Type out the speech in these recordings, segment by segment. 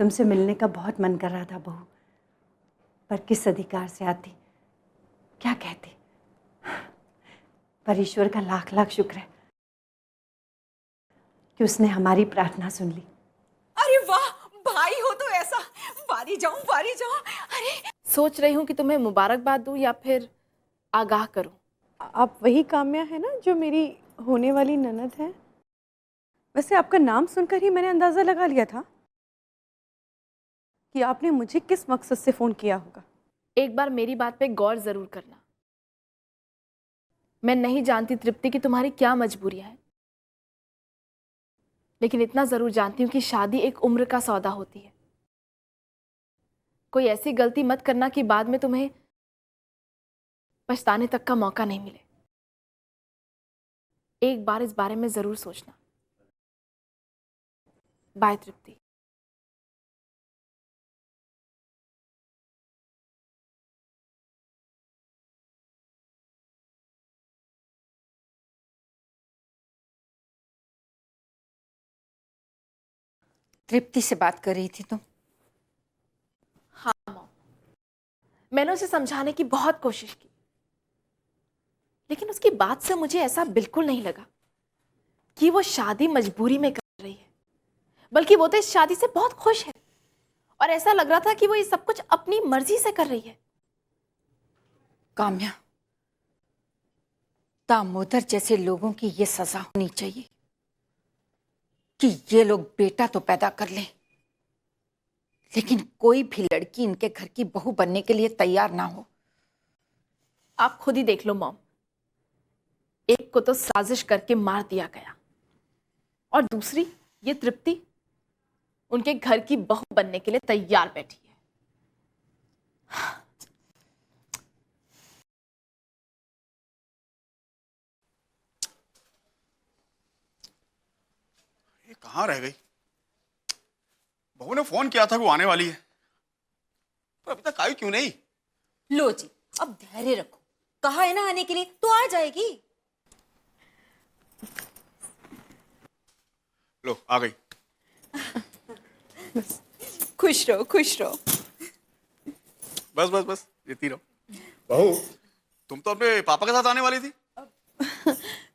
तुमसे मिलने का बहुत मन कर रहा था बहू, पर किस अधिकार से आती, क्या कहती। पर ईश्वर का लाख लाख शुक्र है कि उसने हमारी प्रार्थना सुन ली। अरे वाह, भाई हो तो ऐसा। वारी जाऊं वारी जाऊं। अरे सोच रही हूँ कि तुम्हें मुबारकबाद दूँ या फिर आगाह करूँ। आप वही काम्या है ना जो मेरी होने वाली ननद है? वैसे आपका नाम सुनकर ही मैंने अंदाज़ा लगा लिया था कि आपने मुझे किस मकसद से फ़ोन किया होगा। एक बार मेरी बात पे गौर ज़रूर करना। मैं नहीं जानती तृप्ति कि तुम्हारी क्या मजबूरियां हैं, लेकिन इतना ज़रूर जानती हूँ कि शादी एक उम्र का सौदा होती है। कोई ऐसी गलती मत करना कि बाद में तुम्हें पछताने तक का मौका नहीं मिले। एक बार इस बारे में ज़रूर सोचना। बाय तृप्ति। तृप्ति से बात कर रही थी तुम? हाँ मॉम, मैंने उसे समझाने की बहुत कोशिश की, लेकिन उसकी बात से मुझे ऐसा बिल्कुल नहीं लगा कि वो शादी मजबूरी में कर रही है, बल्कि वो तो इस शादी से बहुत खुश है और ऐसा लग रहा था कि वो ये सब कुछ अपनी मर्जी से कर रही है। काम्या, दामोदर जैसे लोगों की ये सजा होनी चाहिए कि ये लोग बेटा तो पैदा कर लें, लेकिन कोई भी लड़की इनके घर की बहू बनने के लिए तैयार ना हो। आप खुद ही देख लो मॉम, एक को तो साजिश करके मार दिया गया और दूसरी ये तृप्ति उनके घर की बहू बनने के लिए तैयार बैठी है। ये कहाँ रह गई? बहू ने फोन किया था कि वो आने वाली है, पर अभी तक आई क्यों नहीं? लो जी, अब धैर्य रखो। कहा है ना आने के लिए, तो आ जाएगी। लो आ गई। खुश रहो खुश रहो। बस बस बस जीती रहो। बहू, तुम तो अपने पापा के साथ आने वाली थी।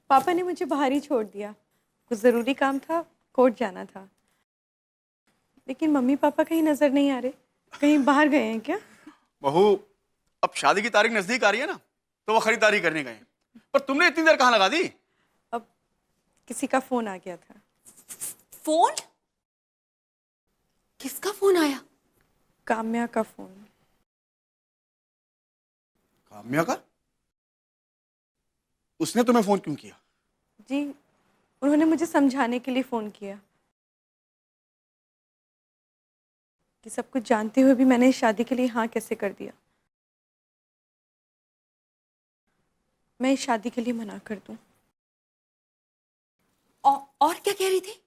पापा ने मुझे बाहर ही छोड़ दिया, कुछ ज़रूरी काम था, कोर्ट जाना था। लेकिन मम्मी पापा कहीं नज़र नहीं आ रहे, कहीं बाहर गए हैं क्या? बहू, अब शादी की तारीख नजदीक आ रही है ना, तो वो खरीदारी करने गए। पर तुमने इतनी देर कहाँ लगा दी? अब किसी का फ़ोन आ गया था। फोन? किसका फोन आया? काम्या का फ़ोन। काम्या का? उसने तुम्हें फोन क्यों किया? जी, उन्होंने मुझे समझाने के लिए फ़ोन किया कि सब कुछ जानते हुए भी मैंने इस शादी के लिए हाँ कैसे कर दिया। मैं इस शादी के लिए मना कर दूं। और क्या कह रही थी?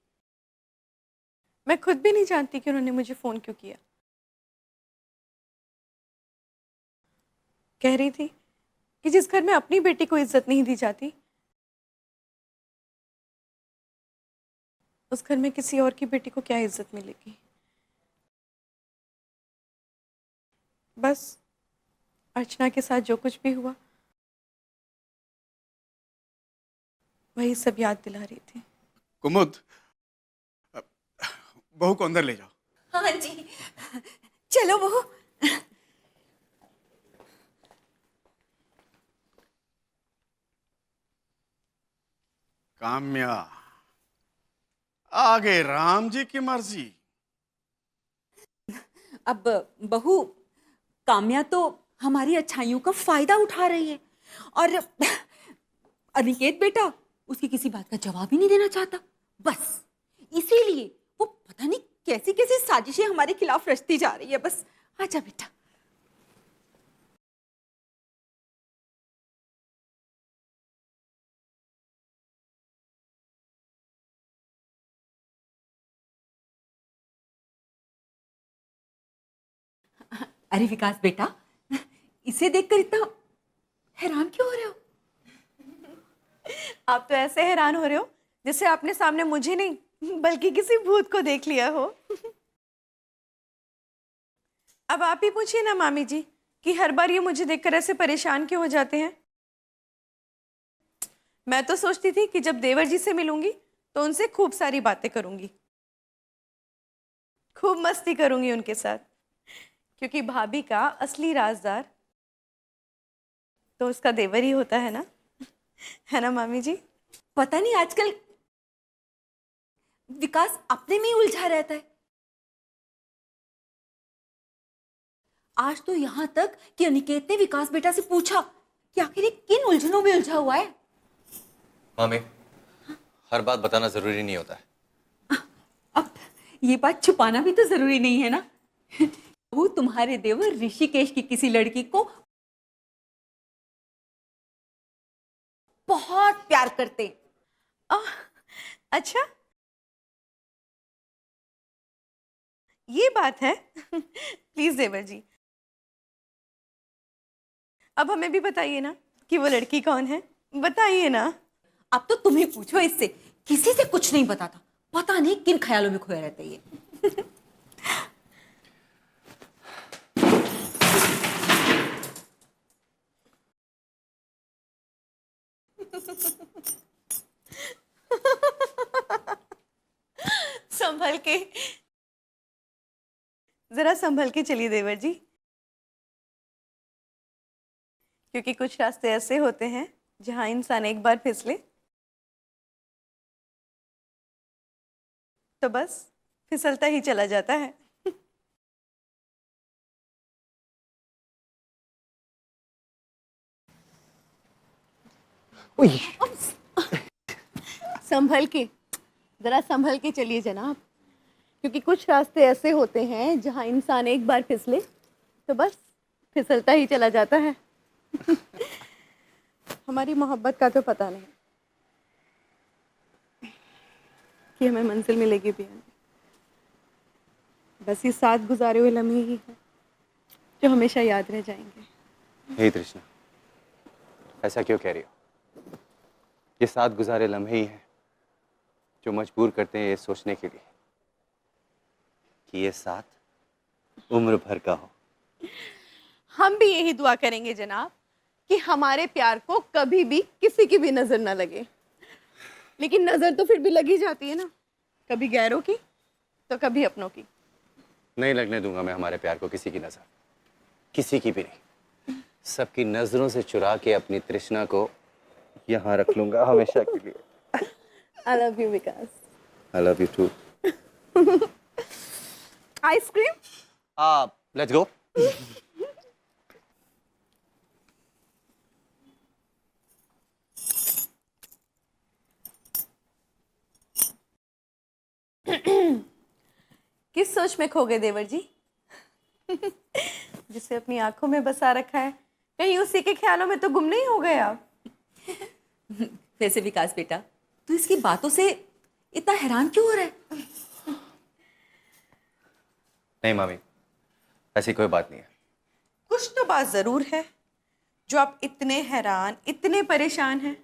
मैं खुद भी नहीं जानती कि उन्होंने मुझे फ़ोन क्यों किया। कह रही थी कि जिस घर में अपनी बेटी को इज्जत नहीं दी जाती, उस घर में किसी और की बेटी को क्या इज्जत मिलेगी। बस अर्चना के साथ जो कुछ भी हुआ, वही सब याद दिला रही थी। कुमुद, बहू को अंदर ले जाओ। हाँ जी, चलो बहू। काम्या, आगे राम जी की मर्जी। अब बहू, काम्या तो हमारी अच्छाइयों का फायदा उठा रही है और अनिकेत बेटा उसकी किसी बात का जवाब ही नहीं देना चाहता। बस इसीलिए वो पता नहीं कैसी कैसी साजिशें हमारे खिलाफ रचती जा रही है। बस आजा बेटा। अरे विकास बेटा, इसे देखकर इतना हैरान क्यों हो रहे हो? आप तो ऐसे हैरान हो रहे हो जैसे आपने सामने मुझे नहीं बल्कि किसी भूत को देख लिया हो। अब आप ही पूछिए ना मामी जी कि हर बार ये मुझे देखकर ऐसे परेशान क्यों हो जाते हैं। मैं तो सोचती थी कि जब देवर जी से मिलूंगी तो उनसे खूब सारी बातें करूंगी, खूब मस्ती करूंगी उनके साथ, क्योंकि भाभी का असली राजदार तो उसका देवर ही होता है ना मामी जी। पता नहीं आजकल विकास अपने में ही उलझा रहता है। आज तो यहां तक कि अनिकेत ने विकास बेटा से पूछा कि आखिर ये किन उलझनों में उलझा हुआ है। मामी, हर बात बताना जरूरी नहीं होता है। अब ये बात छुपाना भी तो जरूरी नहीं है ना। वो तुम्हारे देवर ऋषिकेश की किसी लड़की को बहुत प्यार करते। आह, अच्छा ये बात है। प्लीज देवर जी, अब हमें भी बताइए ना कि वो लड़की कौन है, बताइए ना। अब तो तुम्हें पूछो इससे, किसी से कुछ नहीं बताता। पता नहीं किन ख्यालों में खोया रहता है ये। संभल के, जरा संभल के चलिए देवर जी, क्योंकि कुछ रास्ते ऐसे होते हैं जहां इंसान एक बार फिसले तो बस फिसलता ही चला जाता है। संभल के, जरा संभल के चलिए जनाब, क्योंकि कुछ रास्ते ऐसे होते हैं जहां इंसान एक बार फिसले तो बस फिसलता ही चला जाता है। हमारी मोहब्बत का तो पता नहीं कि हमें मंजिल मिलेगी भी या नहीं, बस ये साथ गुजारे हुए लम्हे ही हैं जो हमेशा याद रह जाएंगे। हे तृष्णा, ऐसा क्यों कह रही हो? ये साथ गुजारे लम्हे ही हैं जो मजबूर करते हैं ये सोचने के लिए कि ये साथ उम्र भर का हो। हम भी यही दुआ करेंगे जनाब कि हमारे प्यार को कभी भी किसी की भी नजर ना लगे, लेकिन नजर तो फिर भी लगी जाती है ना, कभी गैरों की तो कभी अपनों की। नहीं लगने दूंगा मैं हमारे प्यार को किसी की नजर, किसी की भी नहीं। सबकी नजरों से चुरा के अपनी तृष्णा को यहाँ रख लूंगा हमेशा के लिए। I love you Vikas. I love you too. Ice cream? Let's go. किस सोच में खो गए देवर जी? जिसे अपनी आंखों में बसा रखा है, कहीं उसी के ख्यालों में तो गुम नहीं हो गए आप? वैसे विकास बेटा, तू इसकी बातों से इतना हैरान क्यों हो रहा है? नहीं मामी, ऐसी कोई बात नहीं है। कुछ तो बात जरूर है जो आप इतने हैरान, इतने परेशान हैं।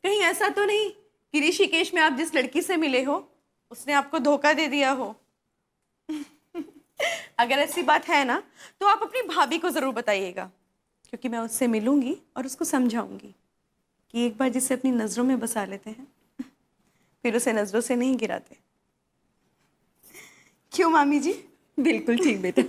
कहीं ऐसा तो नहीं कि ऋषिकेश में आप जिस लड़की से मिले हो उसने आपको धोखा दे दिया हो? अगर ऐसी बात है ना तो आप अपनी भाभी को जरूर बताइएगा, क्योंकि मैं उससे मिलूंगी और उसको समझाऊंगी कि एक बार जिसे अपनी नजरों में बसा लेते हैं फिर उसे नजरों से नहीं गिराते। क्यों मामी जी? बिल्कुल ठीक बेटा।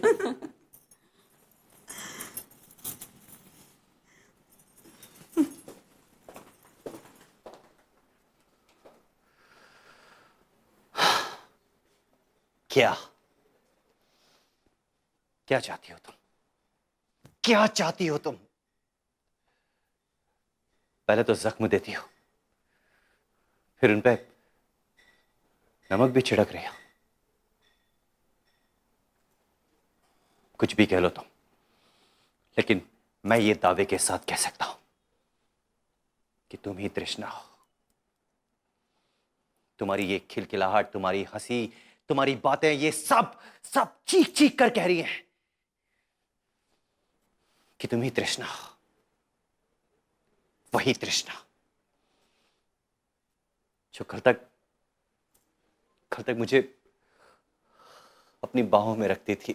क्या क्या चाहती हो तुम? क्या चाहती हो तुम? पहले तो जख्म देती हो, फिर उन पे नमक भी छिड़क रही हो। कुछ भी कह लो तुम, लेकिन मैं ये दावे के साथ कह सकता हूं कि तुम ही तृष्णा हो। तुम्हारी ये खिलखिलाहट, तुम्हारी हंसी, तुम्हारी बातें, ये सब सब चीख चीख कर कह रही हैं कि तुम ही तृष्णा हो, वही तृष्णा जो कल तक मुझे अपनी बाहों में रखती थी,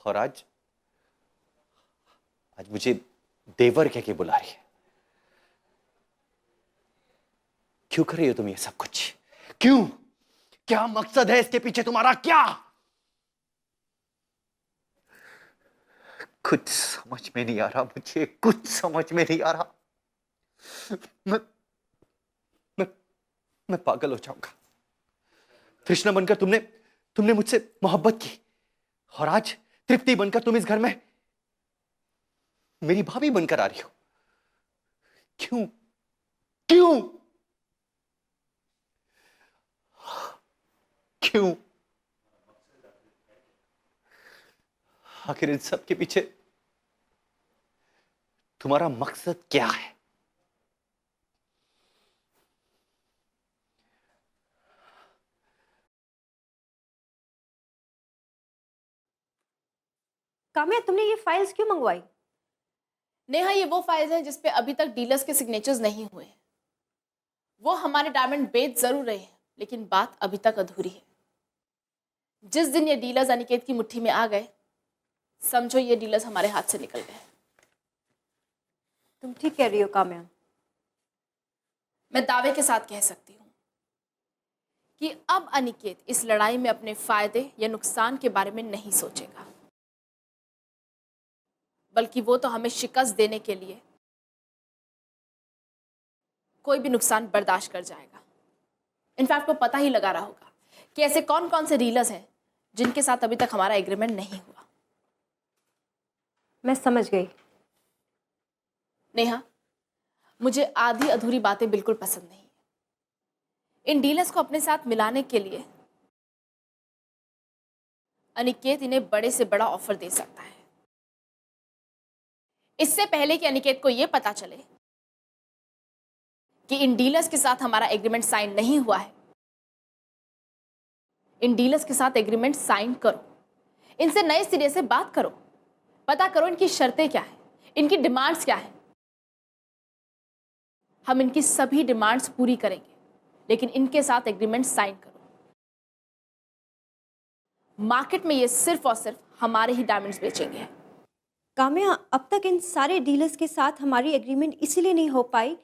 और आज आज मुझे देवर कह के बुला रही है। क्यों कर रही हो तुम ये सब कुछ? क्यों? क्या मकसद है इसके पीछे तुम्हारा? क्या? कुछ समझ में नहीं आ रहा मुझे, कुछ समझ में नहीं आ रहा। मैं मैं मैं पागल हो जाऊंगा। कृष्णा बनकर तुमने मुझसे मोहब्बत की और आज तृप्ति बनकर तुम इस घर में मेरी भाभी बनकर आ रही हो। क्यों? क्यों? क्यों? आखिर इन सब के पीछे तुम्हारा मकसद क्या है? काम्या, तुमने ये फाइल्स क्यों मंगवाई? नेहा, ये वो फाइल्स हैं जिस पे अभी तक डीलर्स के सिग्नेचर्स नहीं हुए हैं। वो हमारे डायमंड बेच जरूर रहे हैं, लेकिन बात अभी तक अधूरी है। जिस दिन ये डीलर्स अनिकेत की मुट्ठी में आ गए, समझो ये डीलर्स हमारे हाथ से निकल गए। तुम ठीक कह रही हो काम्या। मैं दावे के साथ कह सकती हूँ कि अब अनिकेत इस लड़ाई में अपने फायदे या नुकसान के बारे में नहीं सोचेगा, बल्कि वो तो हमें शिकस्त देने के लिए कोई भी नुकसान बर्दाश्त कर जाएगा। इनफैक्ट वो पता ही लगा रहा होगा कि ऐसे कौन कौन से डीलर्स हैं जिनके साथ अभी तक हमारा एग्रीमेंट नहीं हुआ। मैं समझ गई। नेहा, मुझे आधी अधूरी बातें बिल्कुल पसंद नहीं। इन डीलर्स को अपने साथ मिलाने के लिए अनिकेत इन्हें बड़े से बड़ा ऑफर दे सकता है। इससे पहले कि अनिकेत को यह पता चले कि इन डीलर्स के साथ हमारा एग्रीमेंट साइन नहीं हुआ है, इन डीलर्स के साथ एग्रीमेंट साइन करो, इनसे नए सिरे से बात करो, पता करो इनकी शर्तें क्या है, इनकी डिमांड्स क्या है। हम इनकी सभी डिमांड्स पूरी करेंगे, लेकिन इनके साथ एग्रीमेंट साइन करो। मार्केट में ये सिर्फ और सिर्फ हमारे ही डायमंड्स बेचेंगे। काम्या, अब तक इन सारे डीलर्स के साथ हमारी एग्रीमेंट इसीलिए नहीं हो पाई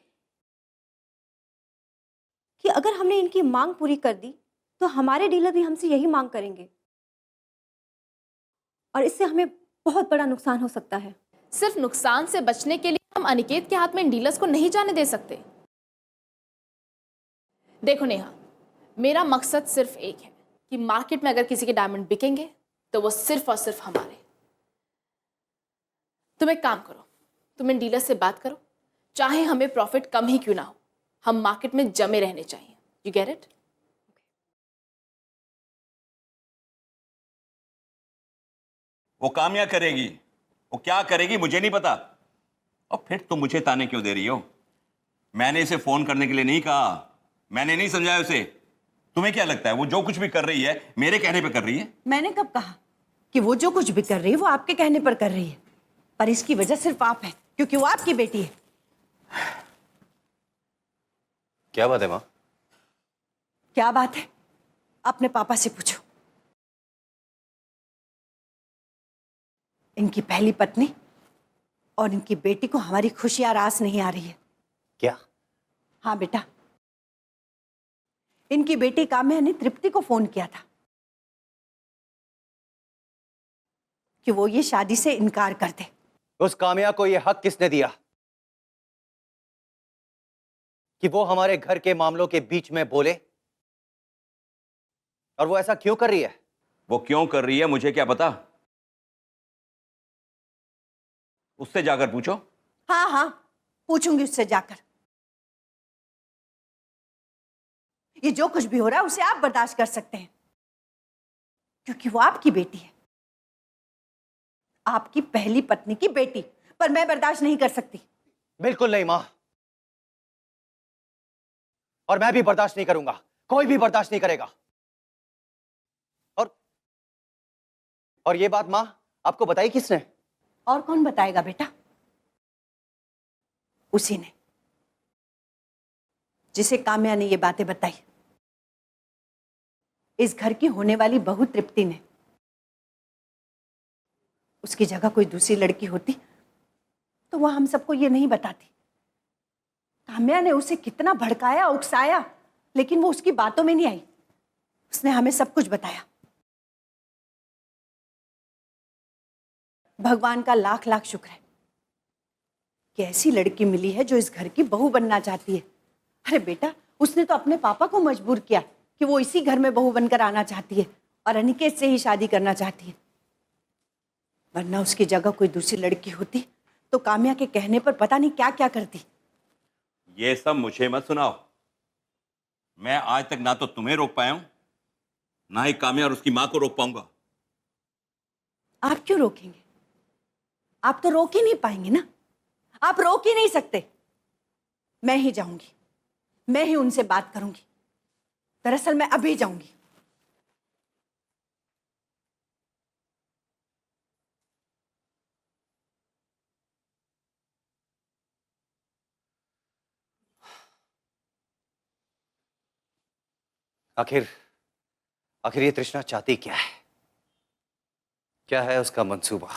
कि अगर हमने इनकी मांग पूरी कर दी तो हमारे डीलर भी हमसे यही मांग करेंगे, और इससे हमें बहुत बड़ा नुकसान हो सकता है। सिर्फ नुकसान से बचने के लिए हम अनिकेत के हाथ में इन डीलर्स को नहीं जाने दे सकते। देखो नेहा, मेरा मकसद सिर्फ एक है कि मार्केट में अगर किसी के डायमंड बिकेंगे तो वो सिर्फ और सिर्फ हमारे। तुम एक काम करो, तुम इन डीलर से बात करो, चाहे हमें प्रॉफिट कम ही क्यों ना हो, हम मार्केट में जमे रहने चाहिए। You get it? वो कामया करेगी, वो क्या करेगी मुझे नहीं पता। और फिर तुम मुझे ताने क्यों दे रही हो? मैंने इसे फोन करने के लिए नहीं कहा, मैंने नहीं समझाया उसे। तुम्हें क्या लगता है वो जो कुछ भी कर रही है मेरे कहने पे कर रही है? मैंने कब कहा कि वो जो कुछ भी कर रही है वो आपके कहने पर कर रही है? पर इसकी वजह सिर्फ आप है, क्योंकि वो आपकी बेटी है। क्या बात है माँ? क्या बात है? अपने पापा से पूछो। इनकी पहली पत्नी और इनकी बेटी को हमारी खुशियां रास नहीं आ रही है। क्या? हाँ बेटा, इनकी बेटी काम्या ने तृप्ति को फोन किया था कि वो ये शादी से इनकार कर दे। उस काम्या को यह हक किसने दिया कि वो हमारे घर के मामलों के बीच में बोले? और वो ऐसा क्यों कर रही है? वो क्यों कर रही है मुझे क्या पता, उससे जाकर पूछो। हाँ हाँ, पूछूंगी उससे जाकर। ये जो कुछ भी हो रहा है उसे आप बर्दाश्त कर सकते हैं, क्योंकि वो आपकी बेटी है, आपकी पहली पत्नी की बेटी। पर मैं बर्दाश्त नहीं कर सकती। बिल्कुल नहीं मां, और मैं भी बर्दाश्त नहीं करूंगा, कोई भी बर्दाश्त नहीं करेगा। और ये बात मां आपको बताई किसने? और कौन बताएगा बेटा? उसी ने जिसे काम्या ने ये बातें बताई। इस घर की होने वाली बहू तृप्ति ने। उसकी जगह कोई दूसरी लड़की होती तो वह हम सबको ये नहीं बताती। काम्या ने उसे कितना भड़काया, उकसाया, लेकिन वो उसकी बातों में नहीं आई। उसने हमें सब कुछ बताया। भगवान का लाख लाख शुक्र है कि ऐसी लड़की मिली है जो इस घर की बहू बनना चाहती है। अरे बेटा, उसने तो अपने पापा को मजबूर किया कि वो इसी घर में बहू बनकर आना चाहती है और अनिकेत से ही शादी करना चाहती है। वरना उसकी जगह कोई दूसरी लड़की होती तो काम्या के कहने पर पता नहीं क्या क्या करती। ये सब मुझे मत सुनाओ। मैं आज तक ना तो तुम्हें रोक पाया हूं, ना ही काम्या और उसकी मां को रोक पाऊंगा। आप क्यों रोकेंगे? आप तो रोक ही नहीं पाएंगे ना। आप रोक ही नहीं सकते। मैं ही जाऊंगी, मैं ही उनसे बात करूंगी। दरअसल मैं अभी जाऊंगी। आखिर आखिर ये तृष्णा चाहती क्या है? क्या है उसका मंसूबा?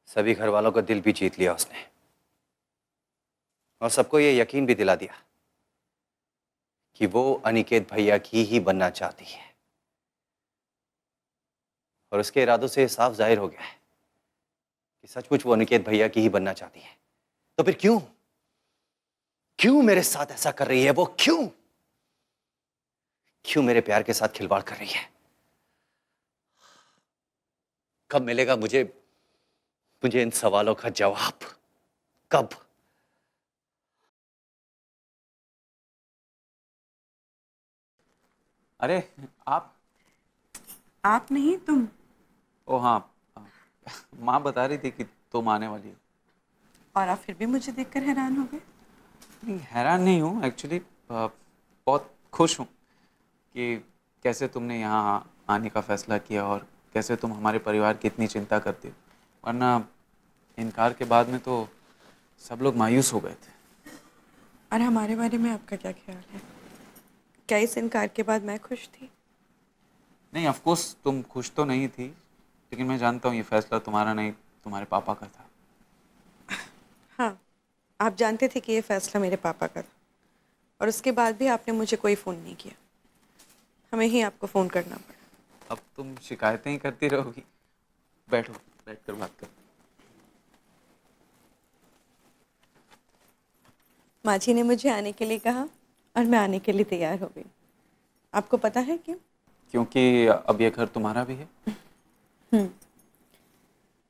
सभी घर वालों का दिल भी जीत लिया उसने और सबको ये यकीन भी दिला दिया कि वो अनिकेत भैया की ही बनना चाहती है। और उसके इरादों से साफ जाहिर हो गया है कि सचमुच वो अनिकेत भैया की ही बनना चाहती है। तो फिर क्यों क्यों मेरे साथ ऐसा कर रही है? वो क्यों क्यों मेरे प्यार के साथ खिलवाड़ कर रही है? कब मिलेगा मुझे मुझे इन सवालों का जवाब? कब? अरे आप नहीं, तुम। ओ हाँ, माँ बता रही थी कि तुम आने वाली हो। और आप फिर भी मुझे देखकर हैरान हो गए? नहीं, हैरान नहीं हूँ एक्चुअली, बहुत खुश हूँ कि कैसे तुमने यहाँ आने का फ़ैसला किया और कैसे तुम हमारे परिवार की इतनी चिंता करती हो। वरना इनकार के बाद में तो सब लोग मायूस हो गए थे। और हमारे बारे में आपका क्या ख्याल है? क्या इस इनकार के बाद मैं खुश थी? नहीं, ऑफ कोर्स तुम खुश तो नहीं थी, लेकिन मैं जानता हूँ ये फैसला तुम्हारा नहीं, तुम्हारे पापा का था। हाँ, आप जानते थे कि ये फ़ैसला मेरे पापा का था और उसके बाद भी आपने मुझे कोई फ़ोन नहीं किया। हमें ही आपको फ़ोन करना पड़ा। अब तुम शिकायतें ही करती रहोगी। बैठो, बैठ कर बात करो। माँ जी ने मुझे आने के लिए कहा और मैं आने के लिए तैयार हो गई। आपको पता है क्यों? क्योंकि अब ये घर तुम्हारा भी है।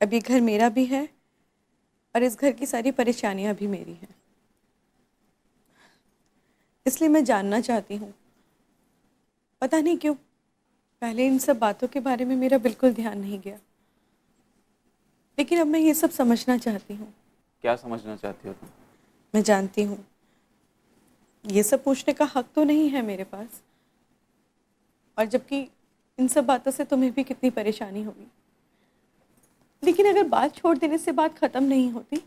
अब ये घर मेरा भी है और इस घर की सारी परेशानियां भी मेरी हैं। इसलिए मैं जानना चाहती हूँ। पता नहीं क्यों पहले इन सब बातों के बारे में मेरा बिल्कुल ध्यान नहीं गया, लेकिन अब मैं ये सब समझना चाहती हूँ। क्या समझना चाहती हो तुम? मैं जानती हूँ ये सब पूछने का हक तो नहीं है मेरे पास, और जबकि इन सब बातों से तुम्हें भी कितनी परेशानी होगी। लेकिन अगर बात छोड़ देने से बात ख़त्म नहीं होती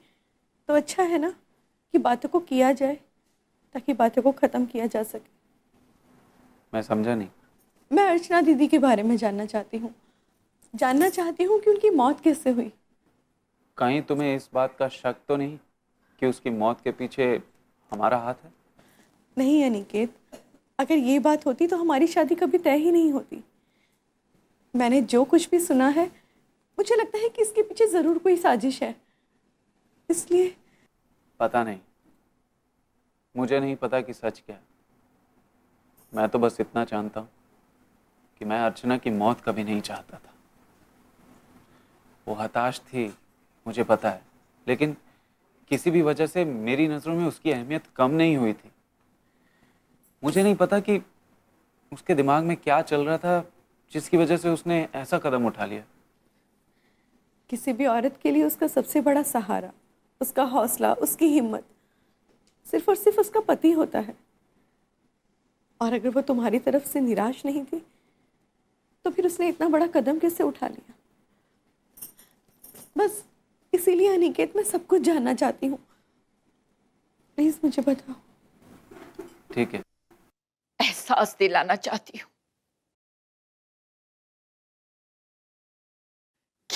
तो अच्छा है ना कि बातों को किया जाए, ताकि बातों को ख़त्म किया जा सके। मैं समझा नहीं। मैं अर्चना दीदी के बारे में जानना चाहती हूँ। जानना चाहती हूँ कि उनकी मौत कैसे हुई। कहीं तुम्हें इस बात का शक तो नहीं कि उसकी मौत के पीछे हमारा हाथ है? नहीं अनिकेत, अगर ये बात होती तो हमारी शादी कभी तय ही नहीं होती। मैंने जो कुछ भी सुना है मुझे लगता है कि इसके पीछे ज़रूर कोई साजिश है, इसलिए। पता नहीं, मुझे नहीं पता कि सच क्या है। मैं तो बस इतना जानता हूँ कि मैं अर्चना की मौत कभी नहीं चाहता था। वो हताश थी, मुझे पता है, लेकिन किसी भी वजह से मेरी नज़रों में उसकी अहमियत कम नहीं हुई थी। मुझे नहीं पता कि उसके दिमाग में क्या चल रहा था जिसकी वजह से उसने ऐसा कदम उठा लिया। किसी भी औरत के लिए उसका सबसे बड़ा सहारा, उसका हौसला, उसकी हिम्मत सिर्फ और सिर्फ उसका पति होता है। और अगर वो तुम्हारी तरफ से निराश नहीं थी तो फिर उसने इतना बड़ा कदम कैसे उठा लिया? बस इसीलिए अनिकेत मैं सब कुछ जानना चाहती हूँ। प्लीज मुझे बताओ। ठीक है, एहसास दिलाना चाहती हूँ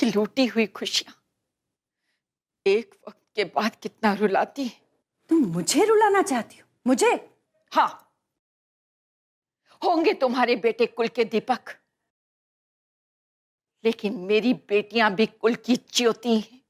की लूटी हुई खुशियां एक वक्त के बाद कितना रुलाती है। तुम मुझे रुलाना चाहती हो? मुझे? हाँ, होंगे तुम्हारे बेटे कुल के दीपक, लेकिन मेरी बेटियां भी कुल की ज्योति हैं।